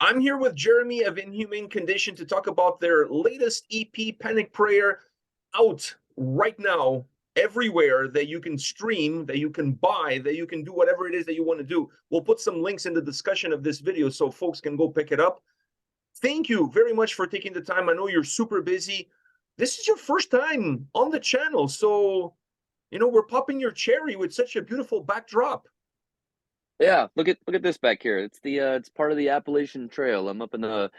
I'm here with Jeramie of Inhuman Condition to talk about their latest EP, Panic Prayer, out right now everywhere that you can stream, that you can buy, that you can do whatever it is that you want to do. We'll put some links in the discussion of this video so folks can go pick it up. Thank you very much for taking the time. I know you're super busy. This is your first time on the channel, so we're popping your cherry with such a beautiful backdrop. Yeah, look at this back here. It's part of the Appalachian Trail. I'm up in the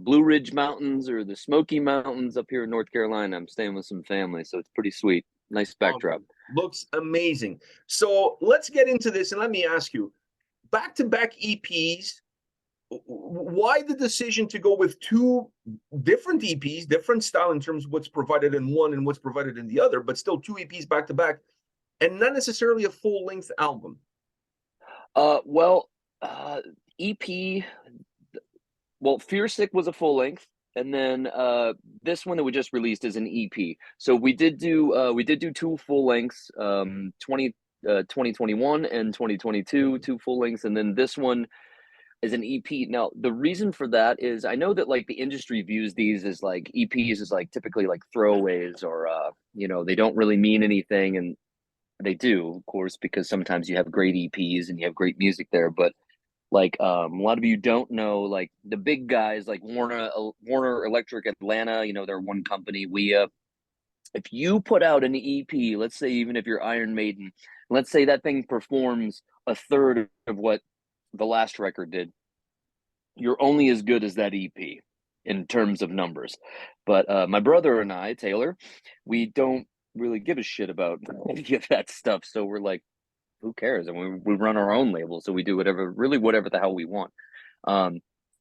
Blue Ridge Mountains or the Smoky Mountains up here in North Carolina. I'm staying with some family, so it's pretty sweet. Nice backdrop. Looks amazing. So let's get into this, and let me ask you, back-to-back EPs, why the decision to go with two different EPs, different style in terms of what's provided in one and what's provided in the other, but still two EPs back-to-back, and not necessarily a full-length album? Well, EP. Well, Fear Sick was a full length, and then this one that we just released is an EP. So we did do two full lengths, 2021 and 2022, two full lengths, and then this one is an EP. Now, the reason for that is I know that like the industry views these as like EPs as like typically like throwaways or they don't really mean anything, and they do, of course, because sometimes you have great EPs and you have great music there, but like a lot of you don't know, like the big guys like Warner Electric Atlanta, they're one company. If you put out an EP, let's say even if you're Iron Maiden, let's say that thing performs a third of what the last record did, you're only as good as that EP in terms of numbers. But my brother and I, Taylor, we don't really give a shit about any of that stuff. So we're like, who cares? And we run our own label, so we do whatever the hell we want.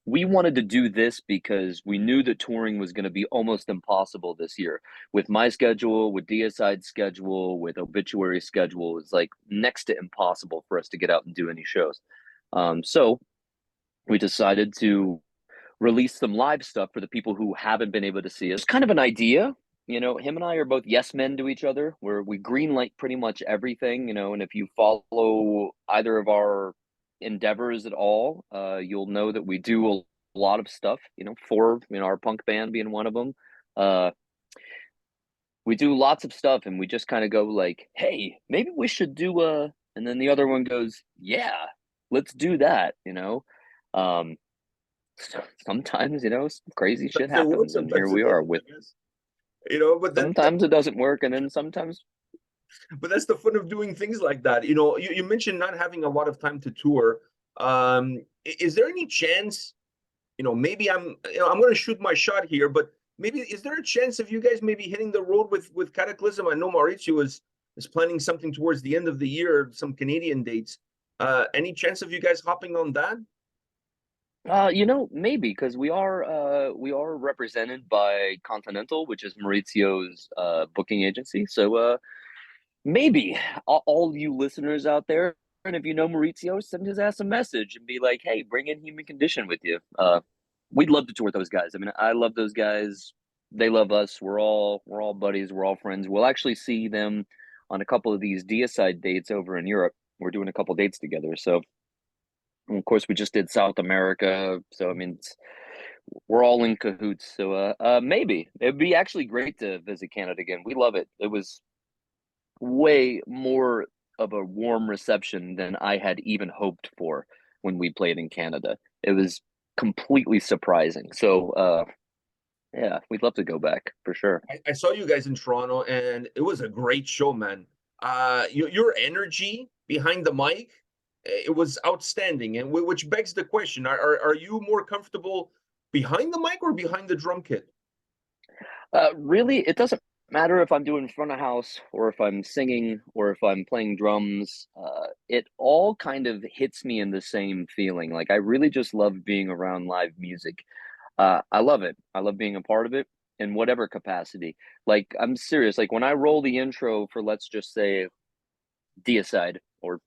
We wanted to do this because we knew that touring was going to be almost impossible this year. With my schedule, with Deicide's schedule, with Obituary schedule, it's like next to impossible for us to get out and do any shows. So we decided to release some live stuff for the people who haven't been able to see us. It's kind of an idea. Him and I are both yes men to each other, where we greenlight pretty much everything, and if you follow either of our endeavors at all, you'll know that we do a lot of stuff, for our punk band being one of them. We do lots of stuff, and we just kind of go like, hey, maybe we should do and then the other one goes, yeah, let's do that. Sometimes crazy shit happens, and here we are with but sometimes it doesn't work, and then sometimes. But that's the fun of doing things like that. You mentioned not having a lot of time to tour. Is there any chance, maybe I'm going to shoot my shot here, but maybe is there a chance of you guys maybe hitting the road with Cataclysm? I know Maurizio is planning something towards the end of the year, some Canadian dates. Any chance of you guys hopping on that? Maybe, because we are represented by Continental, which is Maurizio's booking agency. So maybe all you listeners out there, and if you know Maurizio, send his ass a message and be like, hey, bring Inhuman Condition with you. We'd love to tour with those guys. I mean, I love those guys. They love us. We're all buddies. We're all friends. We'll actually see them on a couple of these Deicide dates over in Europe. We're doing a couple dates together. So, and of course, we just did South America. So, I mean, we're all in cahoots. So maybe it'd be actually great to visit Canada again. We love it. It was way more of a warm reception than I had even hoped for when we played in Canada. It was completely surprising. So yeah, we'd love to go back for sure. I saw you guys in Toronto, and it was a great show, man. Your energy behind the mic, it was outstanding, and which begs the question: Are you more comfortable behind the mic or behind the drum kit? Really, it doesn't matter if I'm doing front of house or if I'm singing or if I'm playing drums. It all kind of hits me in the same feeling. Like I really just love being around live music. I love it. I love being a part of it in whatever capacity. Like I'm serious. Like when I roll the intro for, let's just say, Deicide or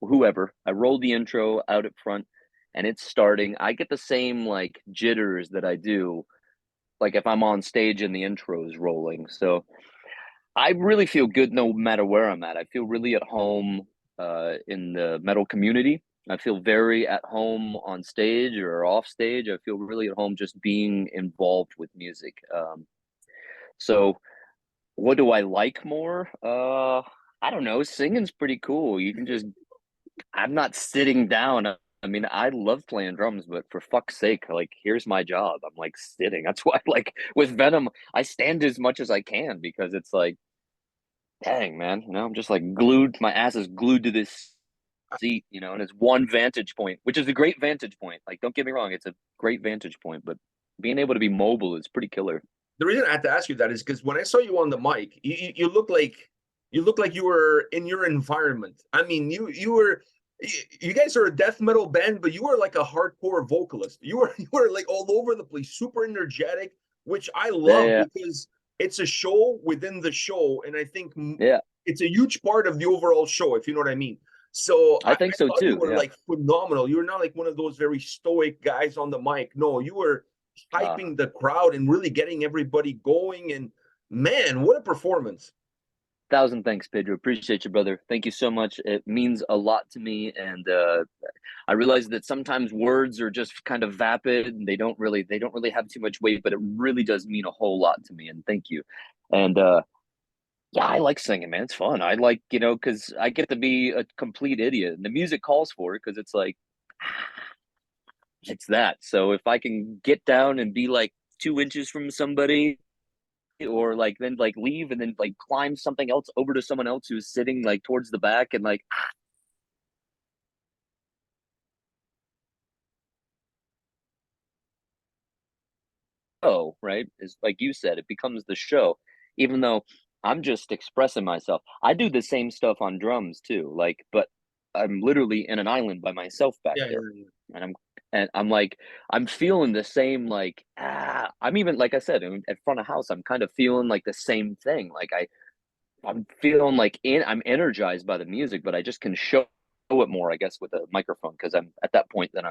whoever, I roll the intro out at front and it's starting. I get the same like jitters that I do like if I'm on stage and the intro is rolling. So I really feel good no matter where I'm at. I feel really at home in the metal community. I feel very at home on stage or off stage. I feel really at home just being involved with music. So what do I like more? I don't know. Singing's pretty cool. You can just, I'm not sitting down. I mean, I love playing drums, but for fuck's sake, like, here's my job. I'm like sitting. That's why, like, with Venom, I stand as much as I can because it's like, dang, man, I'm just like glued. My ass is glued to this seat, and it's one vantage point, which is a great vantage point. Like, don't get me wrong, it's a great vantage point, but being able to be mobile is pretty killer. The reason I had to ask you that is because when I saw you on the mic, you look like you were in your environment. I mean, you guys are a death metal band, but you were like a hardcore vocalist. You were like all over the place, super energetic, which I Yeah, love yeah, because it's a show within the show, and I think yeah. it's a huge part of the overall show, if you know what I mean. So I I think so thought you too. were Yeah. like phenomenal. You're not like one of those very stoic guys on the mic. No, you were Uh, hyping the crowd and really getting everybody going. And man, what a performance! Thousand thanks, Pedro. Appreciate you, brother. Thank you so much. It means a lot to me, and I realize that sometimes words are just kind of vapid and they don't really have too much weight, but it really does mean a whole lot to me. And thank you. And yeah, I like singing, man. It's fun. I like, because I get to be a complete idiot, and the music calls for it because it's like, it's that. So if I can get down and be like 2 inches from somebody, or like then like leave and then like climb something else over to someone else who's sitting like towards the back and like, oh, right, is like you said, it becomes the show, even though I'm just expressing myself. I do the same stuff on drums too, like, but I'm literally in an island by myself back Yeah, there, yeah, yeah. and I'm like, I'm feeling the same, like, I'm even, like I said, at front of house, I'm kind of feeling like the same thing, like I'm feeling like I'm energized by the music, but I just can show it more, I guess, with a microphone because I'm at that point that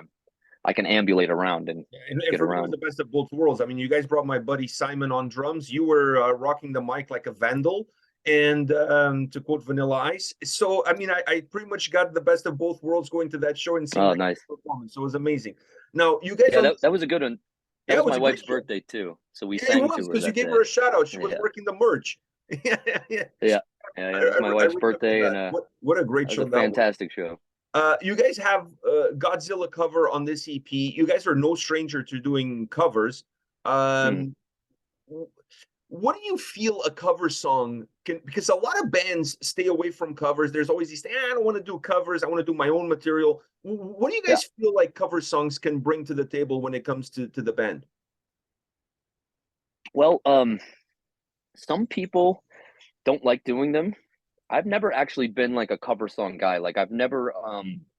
I can ambulate around and Yeah, and get for me, it was around. the best of both worlds. I mean, you guys brought my buddy Simon on drums. You were rocking the mic like a vandal, and to quote Vanilla Ice. So, I mean, I pretty much got the best of both worlds going to that show and seeing Oh, that nice. performance. So it was amazing. Now, you guys Yeah, on that was a good one. That yeah, it was was my a wife's great show. birthday too, so we Yeah, it sang was to her because you that gave her day. a shout out. She was Yeah, working the merch. Yeah, yeah. yeah, yeah, yeah. It was my I wife's remember birthday, that. and What a great that was show a that was. fantastic show. You guys have Godzilla cover on this EP. You guys are no stranger to doing covers. Mm, Um, what do you feel a cover song can? Because a lot of bands stay away from covers. There's always these, I don't want to do covers. I want to do my own material. What do you yeah. guys feel like cover songs can bring to the table when it comes to the band? Well, some people don't like doing them. I've never actually been like a cover song guy. Like I've never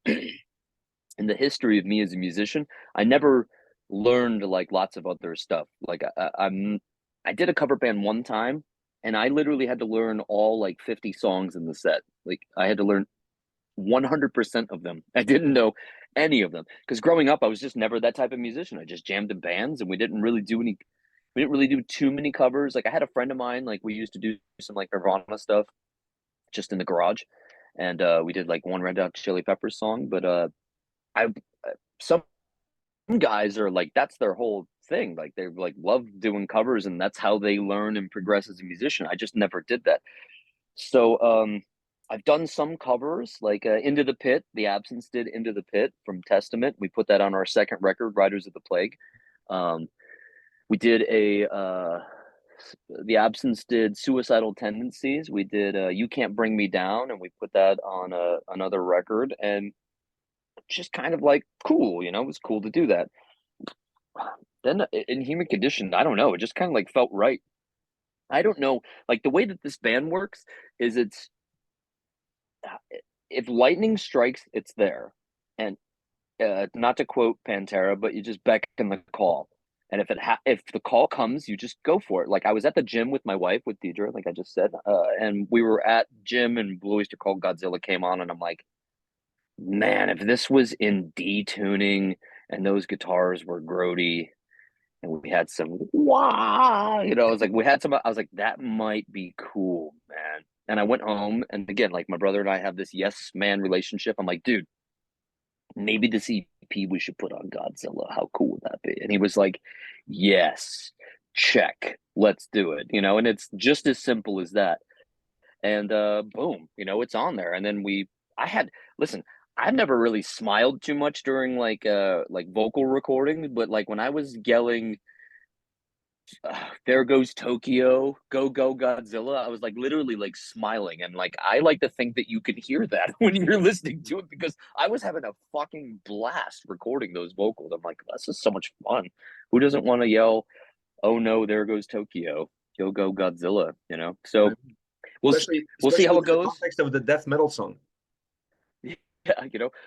in the history of me as a musician, I never learned like lots of other stuff. Like I did a cover band one time, and I literally had to learn all like 50 songs in the set. Like I had to learn 100% of them. I didn't know any of them because growing up, I was just never that type of musician. I just jammed in bands, and we didn't really do too many covers. Like I had a friend of mine, like we used to do some like Nirvana stuff just in the garage, and we did like one Red Hot Chili Peppers song. But I some guys are like that's their whole thing. Like they like love doing covers, and that's how they learn and progress as a musician. I just never did that. So I've done some covers, like Into the Pit. The Absence did Into the Pit from Testament. We put that on our second record, Riders of the Plague. Um, we did the Absence did Suicidal Tendencies. We did You Can't Bring Me Down, and we put that on another record. And just kind of like cool, it was cool to do that. Then in Human Condition, I don't know, it just kind of like felt right. I don't know, like the way that this band works is it's if lightning strikes, it's there, and not to quote Pantera, but you just beckon the call, and if the call comes, you just go for it. Like I was at the gym with my wife, with Deidre, like I just said, and we were at gym, and Blue Oyster Cult Godzilla came on, and I'm like, man, if this was in D tuning and those guitars were grody and we had some wah, I was like, I was like, that might be cool, man. And I went home, and again, like my brother and I have this yes man relationship. I'm like, dude, maybe this EP we should put on Godzilla. How cool would that be? And he was like, yes, check, let's do it. And it's just as simple as that. And boom, it's on there. And then I had, listen, I've never really smiled too much during like vocal recording, but like when I was yelling, there goes Tokyo, go go Godzilla, I was like literally like smiling, and like I like to think that you can hear that when you're listening to it, because I was having a fucking blast recording those vocals. I'm like, this is so much fun. Who doesn't want to yell, oh no, there goes Tokyo, go go Godzilla? So we'll we'll see Especially how it within the goes. context of the death metal song. Yeah,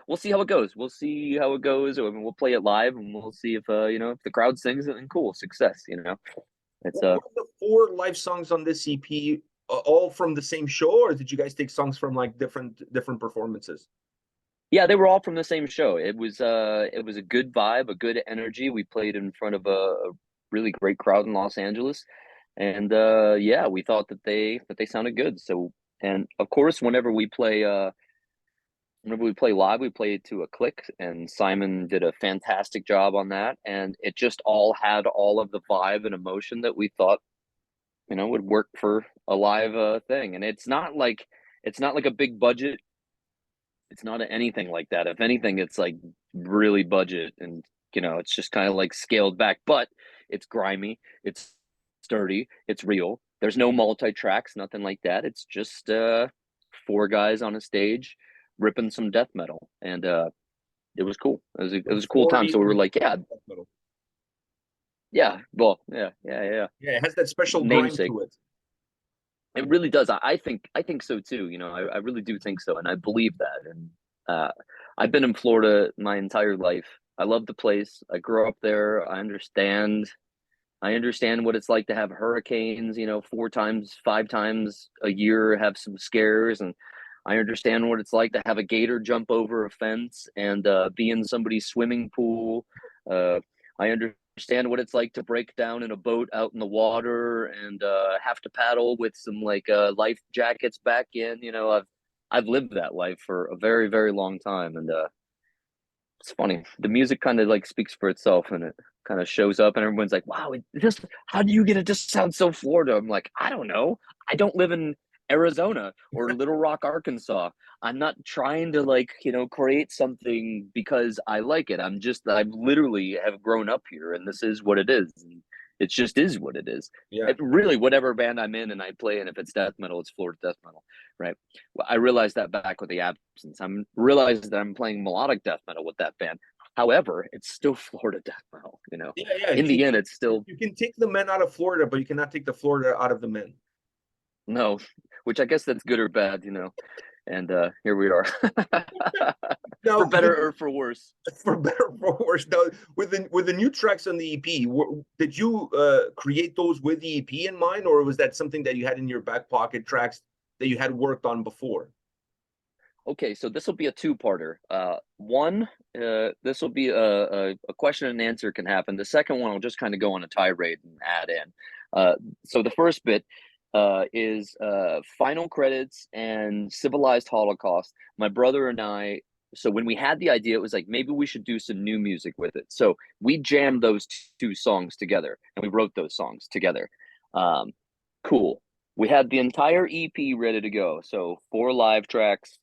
we'll see how it goes. We'll see how it goes. I mean, we'll play it live, and we'll see if if the crowd sings it, and cool, success. It's Were the 4 live songs on this EP all from the same show, or did you guys take songs from like different performances? Yeah, they were all from the same show. It was a good vibe, a good energy. We played in front of a really great crowd in Los Angeles, and yeah, we thought that they sounded good. So, and of course, whenever we play live, we play it to a click, and Simon did a fantastic job on that, and it just all had all of the vibe and emotion that we thought would work for a live thing. And it's not like a big budget. It's not anything like that. If anything, it's like really budget, and it's just kind of like scaled back, but it's grimy, it's sturdy, it's real. There's no multi-tracks, nothing like that. It's just 4 guys on a stage ripping some death metal, and it was cool. It was a cool time. So we were like, yeah, yeah, well, yeah, yeah, yeah. Yeah, it has that special grime Namesake. to it. It really does. I think so too. I really do think so, and I believe that. And I've been in Florida my entire life. I love the place. I grew up there. I understand. I understand what it's like to have hurricanes. 4 times, 5 times a year, have some scares, and I understand what it's like to have a gator jump over a fence and be in somebody's swimming pool. I understand what it's like to break down in a boat out in the water and have to paddle with some like life jackets back in. I've lived that life for a very, very long time, and it's funny. The music kind of like speaks for itself, and it kind of shows up, and everyone's like, "Wow, how do you get it? Just sound so Florida." I'm like, I don't know. I don't live in Arizona or Little Rock, Arkansas. I'm not trying to like create something because I like it. I literally have grown up here, and this is what it is. And it just is what it is. Yeah. It really, whatever band I'm in and I play, and if it's death metal, it's Florida death metal, right? Well, I realized that back with the absence. I'm realized that I'm playing melodic death metal with that band. However, it's still Florida death metal. Yeah, yeah. In the end, it's still You can take the men out of Florida, but you cannot take the Florida out of the men. no, which I guess that's good or bad, And here we are, Now, for better or for worse. For better or for worse. Now, with the new tracks on the EP, did you create those with the EP in mind, or was that something that you had in your back pocket, tracks that you had worked on before? Okay, so this will be a two-parter. One, this will be a question and answer can happen. The second one, I'll just kind of go on a tirade and add in. So the first bit is final credits and civilized Holocaust. My brother and I, so when we had the idea, it was like, maybe we should do some new music with it. So we jammed those 2 songs together, and we wrote those songs together. Cool. We had the entire EP ready to go. So 4 live tracks,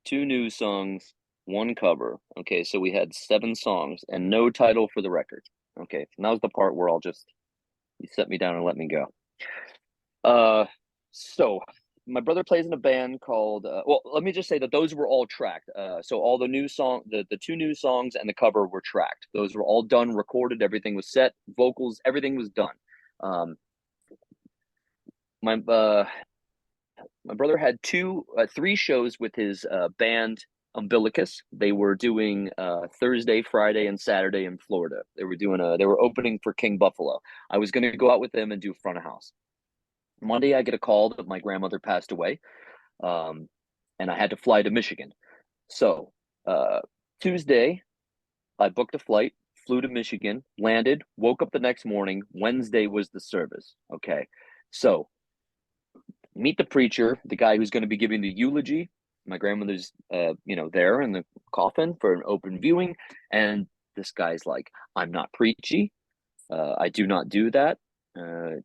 2 new songs, 1 cover. Okay, so we had 7 songs and no title for the record. Okay, and that was the part where you set me down and let me go. So my brother plays in a band called well, let me just say that those were all tracked. So all the the 2 new songs and the cover were tracked. Those were all done, recorded, everything was set, vocals, everything was done. My brother had 3 shows with his band Umbilicus. They were doing Thursday, Friday, and Saturday in Florida. They were opening for King Buffalo. I was going to go out with them and do front of house. Monday, I get a call that my grandmother passed away, and I had to fly to Michigan. So Tuesday, I booked a flight, flew to Michigan, landed, woke up the next morning. Wednesday was the service. Okay, so meet the preacher, the guy who's going to be giving the eulogy. My grandmother's, there in the coffin for an open viewing, and this guy's like, "I'm not preachy. I do not do that.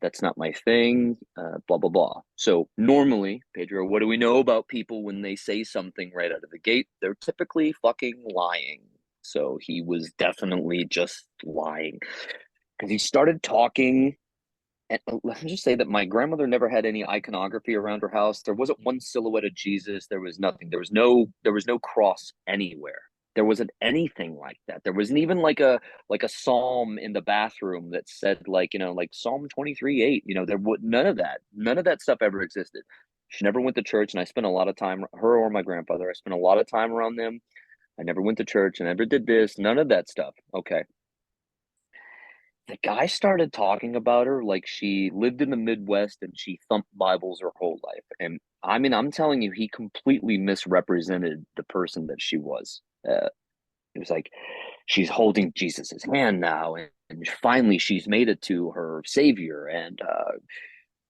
That's not my thing. Blah blah blah." So normally, Pedro, what do we know about people when they say something right out of the gate? They're typically fucking lying. So he was definitely just lying because he started talking. And let me just say that my grandmother never had any iconography around her house. There wasn't one silhouette of Jesus. There was nothing. There was no cross anywhere. There wasn't anything like that. There wasn't even like a psalm in the bathroom that said like Psalm 23:8. There was none of that. None of that stuff ever existed. She never went to church, and I spent a lot of time, her or my grandfather, I spent a lot of time around them. I never went to church. I never did this. None of that stuff. Okay. The guy started talking about her like she lived in the Midwest and she thumped Bibles her whole life. And I mean, I'm telling you, he completely misrepresented the person that she was. It was like she's holding Jesus's hand now, and finally she's made it to her Savior, and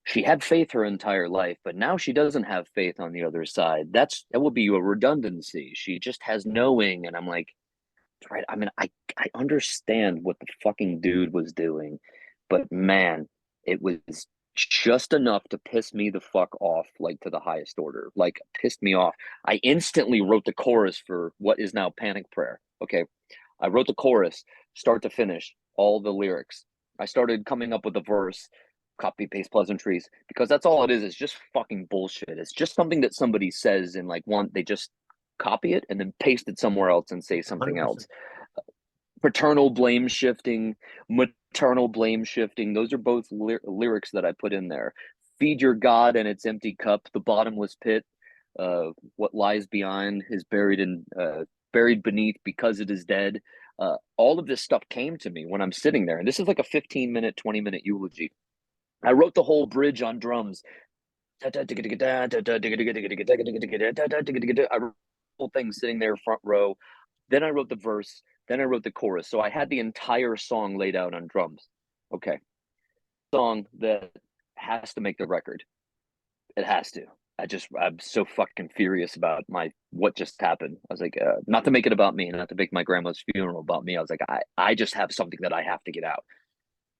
she had faith her entire life, but now she doesn't have faith on the other side. That would be a redundancy. She just has knowing, and I'm like, right. I mean, I understand what the fucking dude was doing, but man, it was just enough to piss me the fuck off, like to the highest order. Like pissed me off. I instantly wrote the chorus for what is now Panic Prayer. Okay. I wrote the chorus, start to finish, all the lyrics. I started coming up with the verse, copy paste pleasantries, because that's all it is just fucking bullshit. It's just something that somebody says in like they just copy it and then paste it somewhere else and say something 100%. else. Paternal blame shifting, maternal blame shifting. Those are both lyrics that I put in there. Feed your God and its empty cup, the bottomless pit. What lies behind is buried beneath because it is dead. All of this stuff came to me when I'm sitting there, and this is like a 15-minute, 20-minute eulogy. I wrote the whole bridge on drums. I wrote the whole thing sitting there front row. Then I wrote the verse. Then I wrote the chorus. So I had the entire song laid out on drums. Okay. Song that has to make the record. It has to. I'm so fucking furious about what just happened. I was like, not to make it about me, not to make my grandma's funeral about me. I was like, I just have something that I have to get out.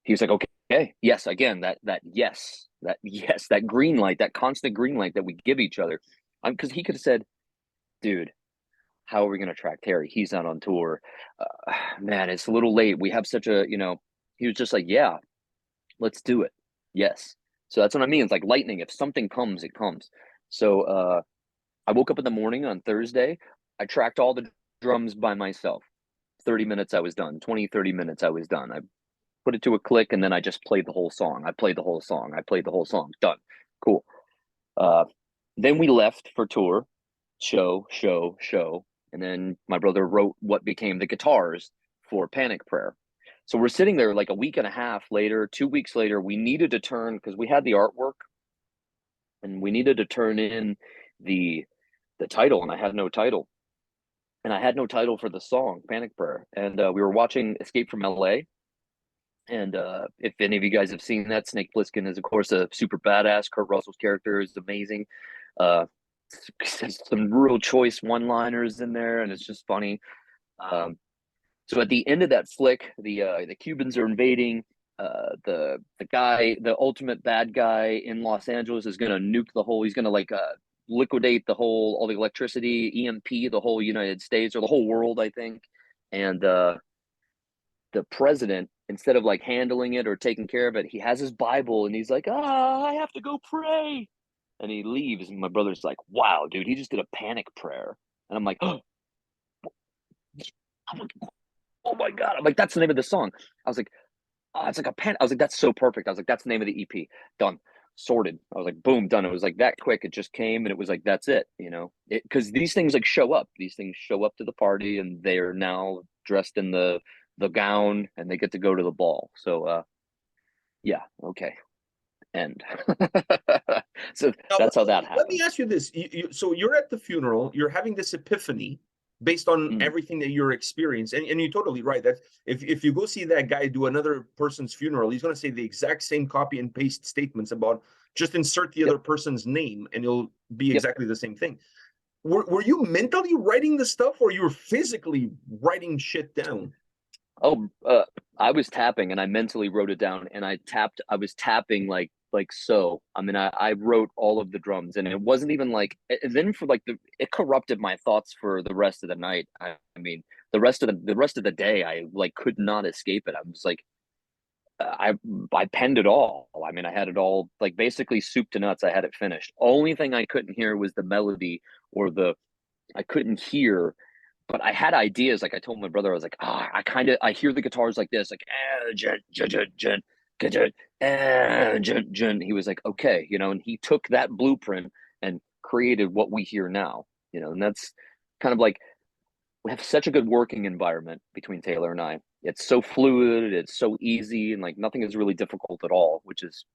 He was like, okay, yes, again, that yes, that green light, that constant green light that we give each other. Because he could have said, dude, how are we going to track Terry? He's not on tour. Man, it's a little late. We have such a, he was just like, yeah, let's do it. Yes. So that's what I mean. It's like lightning. If something comes, it comes. So I woke up in the morning on Thursday. I tracked all the drums by myself. 30 minutes, I was done. 20, 30 minutes, I was done. I put it to a click, and then I just played the whole song. I played the whole song. Done. Cool. Then we left for tour, show. And then my brother wrote what became the guitars for Panic Prayer. So we're sitting there like a week and a half later, 2 weeks later, we needed to turn, because we had the artwork, and we needed to turn in the title, and I had no title. And I had no title for the song, Panic Prayer. And we were watching Escape from LA. And if any of you guys have seen that, Snake Plissken is, of course, a super badass. Kurt Russell's character is amazing. Some real choice one-liners in there, and it's just funny. So at the end of that flick, the Cubans are invading. The guy, the ultimate bad guy in Los Angeles, is going to nuke the whole. He's going to liquidate all the electricity, EMP, the whole United States or the whole world, I think. And the president, instead of handling it or taking care of it, he has his Bible and he's like, I have to go pray. And he leaves. And my brother's like, wow, dude, he just did a panic prayer. And I'm like, oh my God. I'm like, that's the name of the song. I was like, oh, it's like a panic. I was like, that's so perfect. I was like, that's the name of the EP. Done. Sorted. I was like, boom, done. It was like that quick. It just came, and it was like, that's it, because these things show up. These things show up to the party, and they are now dressed in the gown, and they get to go to the ball. So yeah, okay. End. So Now, that's how that happened. Let me ask you this. So you're at the funeral, you're having this epiphany based on everything that you're experiencing. And you're totally right. That if you go see that guy do another person's funeral, he's going to say the exact same copy and paste statements about just insert the other person's name, and it'll be exactly the same thing. were you mentally writing the stuff, or you were physically writing shit down? Oh, I was tapping and I mentally wrote it down and I was tapping like so. I mean, I wrote all of the drums and it wasn't even like, and then for like it corrupted my thoughts for the rest of the night. I mean, the rest of the day, I like could not escape it. I was like, I I penned it all. I mean, I had it all like basically soup to nuts. I had it finished. Only thing I couldn't hear was the melody or I couldn't hear, but I had ideas. Like I told my brother, I was like, I hear the guitars like this, like jen, jen, jen, jen, jen, jen, jen. He was like, okay, and he took that blueprint and created what we hear now, and that's kind of like we have such a good working environment between Taylor and I. It's so fluid, it's so easy, and like nothing is really difficult at all, which is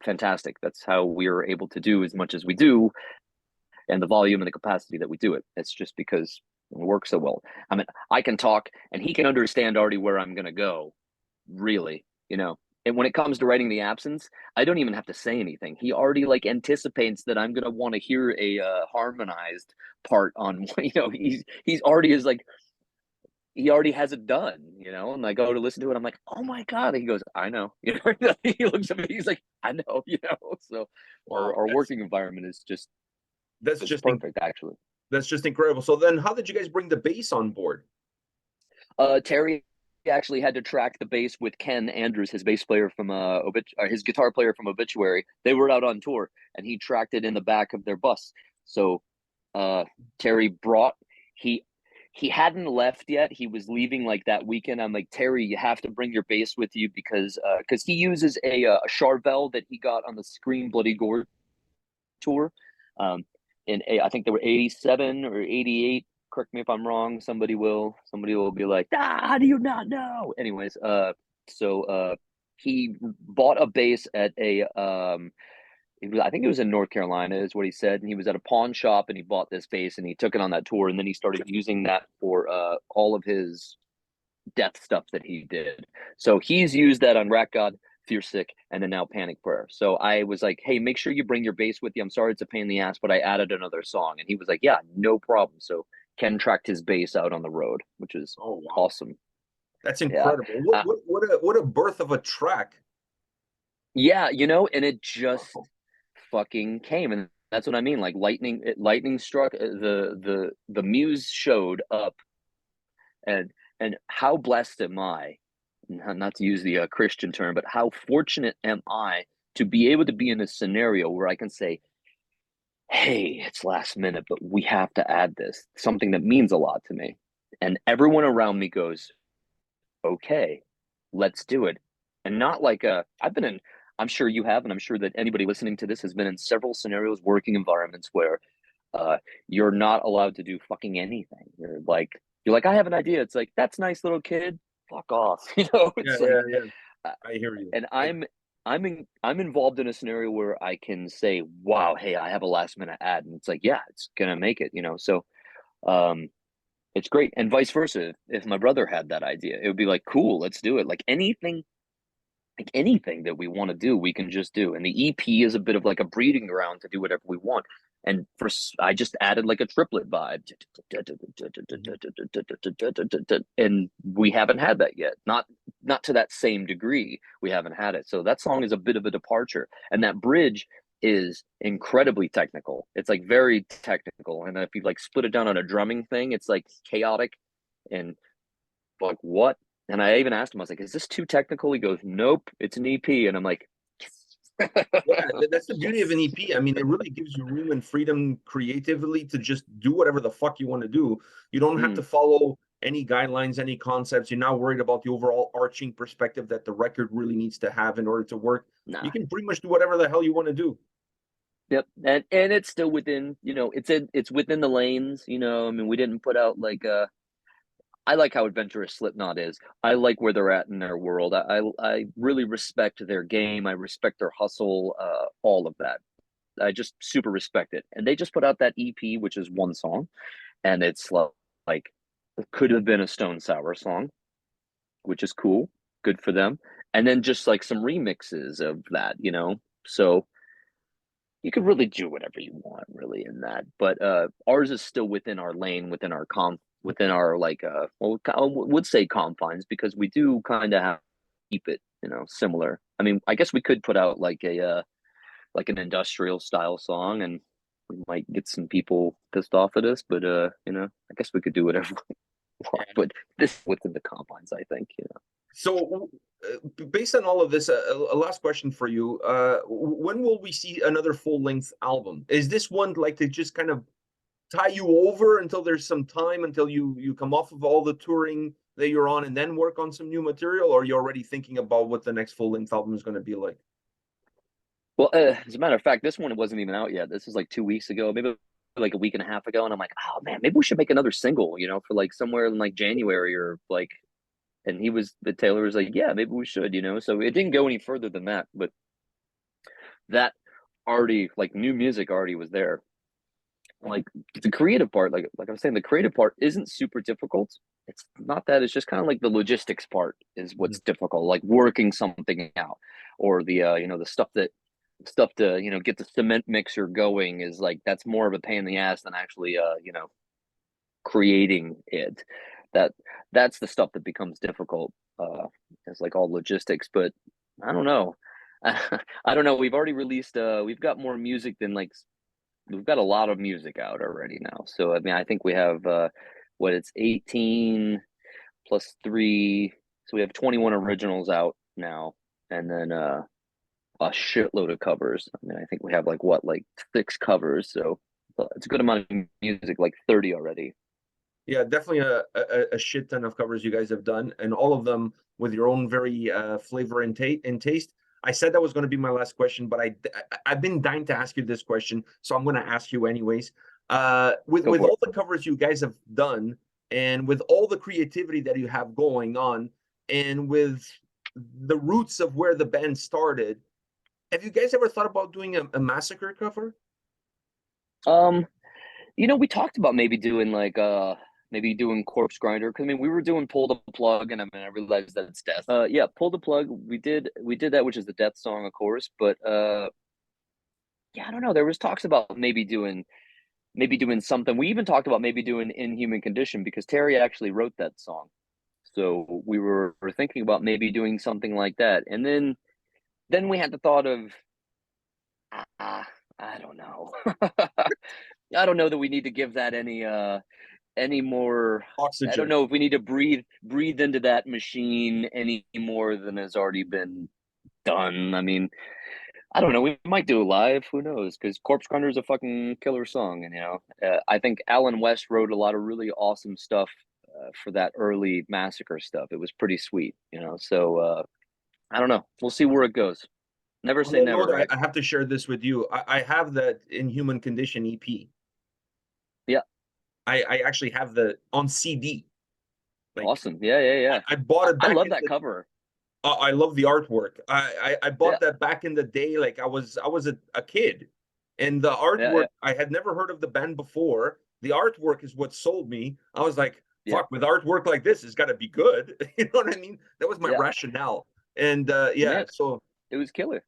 fantastic. That's how we are able to do as much as we do and the volume and the capacity that we do it. It's just because it works so well. I mean, I can talk and he can understand already where I'm going to go, really. And when it comes to writing the absence, I don't even have to say anything. He already like anticipates that I'm going to want to hear a harmonized part on, he's already is like, he already has it done, and I go to listen to it. I'm like, oh my God. And he goes, I know, he looks at me, he's like, I know. So Wow, our working environment is just, that's it's just perfect actually. that's just incredible. So then, how did you guys bring the bass on board? Terry actually had to track the bass with Ken Andrews, his bass player from his guitar player from Obituary. They were out on tour, and he tracked it in the back of their bus. So Terry brought he hadn't left yet. He was leaving like that weekend. I'm like, Terry, you have to bring your bass with you because he uses a Charvel that he got on the Scream Bloody Gore tour. Um, I think they were 87 or 88. Correct me if I'm wrong. Somebody will be like, how do you not know? Anyways, so he bought a bass at I think it was in North Carolina, is what he said. And he was at a pawn shop and he bought this bass and he took it on that tour. And then he started using that for all of his death stuff that he did. So he's used that on Rat God, Fear Sick, and then now Panic Prayer. So I was like, hey, make sure you bring your bass with you. I'm sorry it's a pain in the ass, but I added another song. And he was like, yeah, no problem. So Ken tracked his bass out on the road, which is Oh wow, awesome. that's Yeah. incredible. What a birth of a track. Yeah, and it just fucking came. And that's what I mean. Like lightning struck. The muse showed up, and how blessed am I, not to use the Christian term, but how fortunate am I to be able to be in a scenario where I can say, hey, it's last minute, but we have to add this, something that means a lot to me. And everyone around me goes, okay, let's do it. And not like I'm sure you have, and I'm sure that anybody listening to this has been in several scenarios, working environments where uh, you're not allowed to do fucking anything. You're like, I have an idea. It's like, that's nice, little kid. Fuck off. Yeah, It's like, yeah, yeah. uh, I hear you. and I'm involved in a scenario where I can say, wow, hey, I have a last minute ad, and it's like, yeah, it's gonna make it. So, um, it's great, and vice versa. If my brother had that idea, it would be like, cool, let's do it. Like anything that we want to do, we can just do. And the EP is a bit of like a breeding ground to do whatever we want. And I just added like a triplet vibe, and we haven't had that yet. Not to that same degree. We haven't had it. So that song is a bit of a departure, and that bridge is incredibly technical. It's like very technical, and if you like split it down on a drumming thing, it's like chaotic and like what? And I even asked him, I was like, is this too technical? He goes, nope, it's an EP. And I'm like, Yeah, that's the beauty of yes. an EP. I mean, it really gives you room and freedom creatively to just do whatever the fuck you want to do. You don't have to Mm, follow any guidelines, any concepts. You're not worried about the overall arching perspective that the record really needs to have in order to work. You nah. can pretty much do whatever the hell you want to do. Yep. And it's still within, it's within the lanes. I mean, we didn't put out like I like how adventurous Slipknot is. I like where they're at in their world. I really respect their game. I respect their hustle, all of that. I just super respect it. And they just put out that EP, which is one song, and it's like it could have been a Stone Sour song, which is cool, good for them. And then just like some remixes of that. So you could really do whatever you want really in that, but ours is still within our lane, within our within our like well, I would say confines, because we do kind of have to keep it, you know, similar. I mean, I guess we could put out like a like an industrial style song, and we might get some people pissed off at us, but you know, I guess we could do whatever we want, but this within the confines, I think, you know. So, based on all of this, a last question for you. When will we see another full-length album? Is this one like to just kind of tie you over until there's some time, until you come off of all the touring that you're on, and then work on some new material, or are you already thinking about what the next full-length album is going to be like? Well, as a matter of fact, this one wasn't even out yet. This is like 2 weeks ago, maybe like a week and a half ago, and I'm like, oh man, maybe we should make another single, you know, for like somewhere in like January or like. And the Taylor was like, yeah, maybe we should, you know. So it didn't go any further than that, but that already, like, new music already was there. Like the creative part, like I was saying, the creative part isn't super difficult. It's not that. It's just kind of like the logistics part is what's difficult, like working something out, or the you know, the stuff to, you know, get the cement mixer going is like, that's more of a pain in the ass than actually you know, creating it. That's the stuff that becomes difficult. It's like all logistics, but I don't know. I don't know. We've already released. We've got more music than like we've got a lot of music out already now. So I mean, I think we have what, it's 18 plus 3, so we have 21 originals out now, and then a shitload of covers. I mean, I think we have like what, like 6 covers. So it's a good amount of music, like 30 already. Yeah, definitely a shit ton of covers you guys have done, and all of them with your own very flavor and taste. I said that was going to be my last question, but I've been dying to ask you this question, so I'm going to ask you anyways. With all the covers you guys have done, and with all the creativity that you have going on, and with the roots of where the band started, have you guys ever thought about doing a Massacre cover? You know, we talked about maybe doing like maybe doing Corpse Grinder, because I mean, we were doing Pull the Plug, and I mean, I realized that's death. Yeah, Pull the Plug, we did that, which is the death song, of course, but yeah, I don't know, there was talks about maybe doing something. We even talked about maybe doing Inhuman Condition, because Terry actually wrote that song, so we were thinking about maybe doing something like that. And then we had the thought of, I don't know. I don't know that we need to give that any more. I don't Oxygen. know if we need to breathe into that machine any more than has already been done. I mean, I don't know. We might do it live. Who knows? Because Corpse Grinder is a fucking killer song, and you know, I think Alan West wrote a lot of really awesome stuff for that early Massacre stuff. It was pretty sweet, you know. So I don't know. We'll see where it goes. Never On say that never, note, right? I have to share this with you. I have that Inhuman Condition EP. Yeah. I actually have the on CD. Like, Awesome. Yeah. I bought it I back love in that the. cover. I love the artwork. I Yeah. bought that back in the day. Like I was a kid, and the Yeah. artwork, I had never heard of the band before. The artwork is what sold me. I was like, Yeah. fuck, with artwork like this, it's got to be good. You know what I mean? That was my Yeah. rationale. And yeah, Man, so it was killer.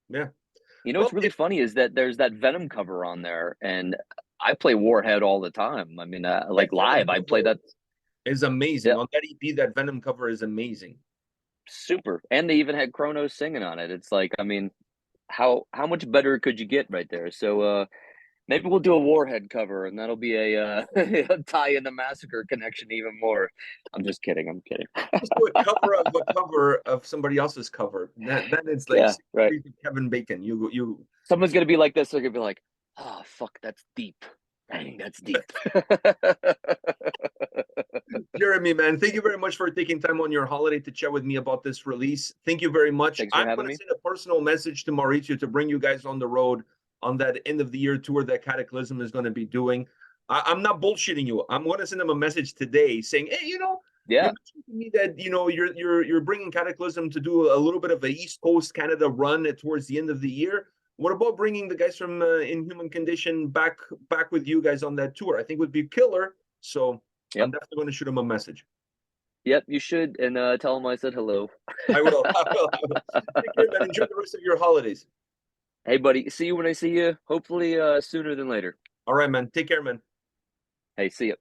yeah. You know Well, what's really funny is that there's that Venom cover on there, and I play Warhead all the time. I mean, that like Venom live, I play cover that. is amazing. Yeah, On that EP, that Venom cover is amazing. super. And they even had Kronos singing on it. It's like, I mean, how much better could you get right there? So maybe we'll do a Warhead cover, and that'll be a tie in the Massacre connection even more. I'm just kidding. I'm kidding. Just do a cover of somebody else's cover. Then it's like Yeah, right. Kevin Bacon. You Someone's gonna be like this. They're gonna be like, "Oh, fuck, that's deep. Dang, that's deep." Jeramie, man, thank you very much for taking time on your holiday to chat with me about this release. Thank you very much. Thanks for I'm having going to me. send a personal message to Mauricio to bring you guys on the road on that end of the year tour that Cataclysm is going to be doing. I'm not bullshitting you. I'm going to send him a message today saying, hey, you Yeah, mentioned to me that you're bringing Cataclysm to do a little bit of a East Coast Canada run towards the end of the year. What about bringing the guys from Inhuman Condition back with you guys on that tour? I think would be killer. So I'm yep, definitely going to shoot him a message. yep. You should, and tell him I said hello. I will. I will. Take care, man. Enjoy the rest of your holidays. Hey, buddy, see you when I see you. Hopefully, sooner than later. All right, man. Take care, man. Hey, see ya.